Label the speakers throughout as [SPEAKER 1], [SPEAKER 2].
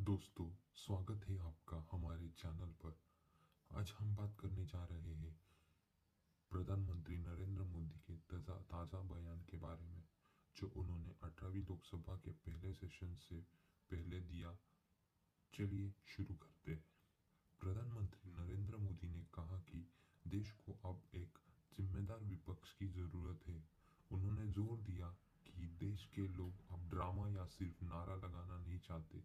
[SPEAKER 1] दोस्तों, स्वागत है आपका हमारे चैनल पर। आज हम बात करने जा रहे हैं प्रधानमंत्री नरेंद्र मोदी के ताज़ा बयान के बारे में, जो उन्होंने 18वीं लोकसभा के पहले सेशन से पहले दिया। चलिए शुरू करते हैं। प्रधानमंत्री नरेंद्र मोदी ने कहा कि देश को अब एक जिम्मेदार विपक्ष की जरूरत है। उन्होंने जोर दिया कि देश के लोग अब ड्रामा या सिर्फ नारा लगाना नहीं चाहते,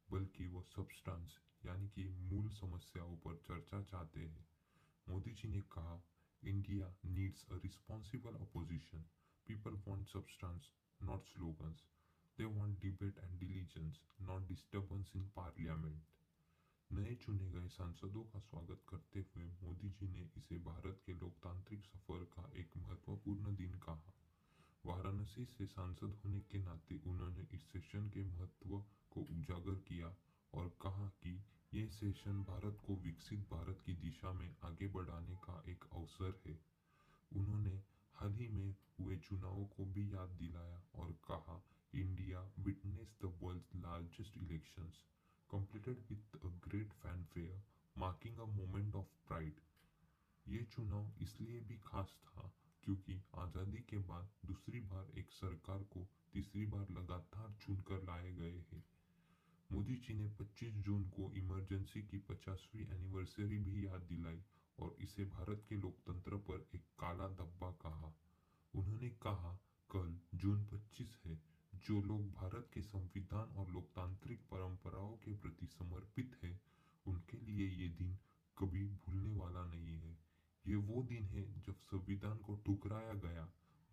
[SPEAKER 1] बल्कि वो सब्सटेंस यानी कि मूल समस्याओं पर चर्चा चाहते हैं। मोदी जी ने कहा, India needs a responsible opposition. People want substance, not slogans. They want debate and diligence, not disturbance in parliament. नए चुने गए सांसदों का स्वागत करते हुए मोदी जी ने इसे भारत के लोकतांत्रिक सफर का एक महत्वपूर्ण दिन कहा। वाराणसी से सांसद होने के नाते उन्होंने इस सेशन के महत्व को उजागर किया और कहा कि यह सेशन भारत को विकसित भारत की दिशा में आगे बढ़ाने का एक अवसर है। उन्होंने हाल ही में हुए चुनावों को भी याद दिलाया और कहा, India witness the world's largest elections completed with a great fanfare, marking a moment of pride। ये चुनाव इसलिए भी खास था क्योंकि आजादी के बाद दूसरी बार एक सरकार को तीसरी बार लगातार चुनकर लाए गए हैं। मोदी जी ने 25 जून को इमरजेंसी की 50वीं एनिवर्सरी भी याद दिलाई और इसे भारत के लोकतंत्र पर एक काला धब्बा कहा। उन्होंने कहा, कल जून 25 है। जो लोग भारत के संविधान और लोकतांत्रिक परंपराओं के प्रति समर्पित हैं, उनके लिए ये दिन कभी भूलने वाला नहीं है। ये वो दिन है जब संविधान को ठुकराया गया,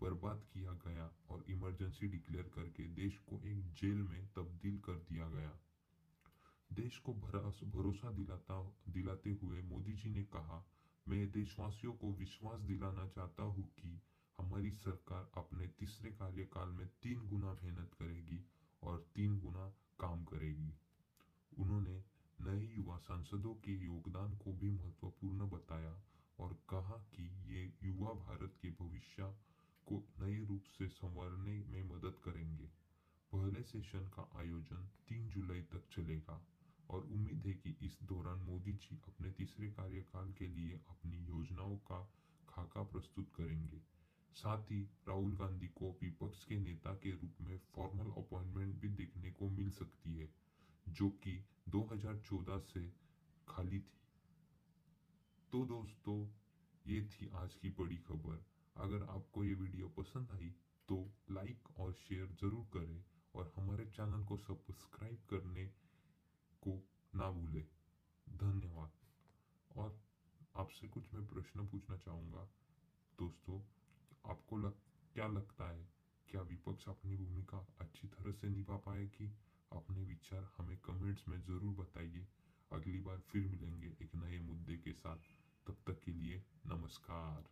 [SPEAKER 1] बर्बाद किया गया और इमरजेंसी डिक्लेयर करके देश को एक जेल में तब्दील कर दिया गया। देश को भरोसा दिलाते हुए मोदी जी ने कहा, मैं देशवासियों को विश्वास दिलाना चाहता हूँ कि हमारी सरकार अपने तीसरे कार्यकाल में 3 गुना मेहनत करेगी और 3 गुना काम करेगी। उन्होंने नए युवा सांसदों के योगदान को भी महत्वपूर्ण बताया और कहा कि ये युवा भारत के भविष्य को नए रूप से संवारने में मदद करेंगे। पहले सेशन का आयोजन 3 जुलाई तक चलेगा और उम्मीद है कि इस दौरान मोदी जी अपने तीसरे कार्यकाल के लिए अपनी योजनाओं का खाका प्रस्तुत करेंगे। साथ ही राहुल गांधी को विपक्ष के नेता के रूप में फॉर्मल अपॉइंटमेंट भी देखने को मिल सकती है, जो कि 2014 से खाली थी। तो दोस्तों, ये थी आज की बड़ी खबर। अगर आपको ये वीडियो पसंद आई तो लाइक और शेयर जरूर करें और हमारे चैनल को सब्सक्राइब करने को ना भूलें। धन्यवाद। और आपसे कुछ मैं प्रश्न पूछना चाहूँगा। दोस्तों, आपको क्या लगता है, क्या विपक्ष अपनी भूमिका अच्छी तरह से निभा पाएगी? अपने विचार हमें कमेंट्स में ज़रूर बताइए। अगली बार फिर मिलेंगे एक नए मुद्दे के साथ। तब तक के लिए नमस्कार।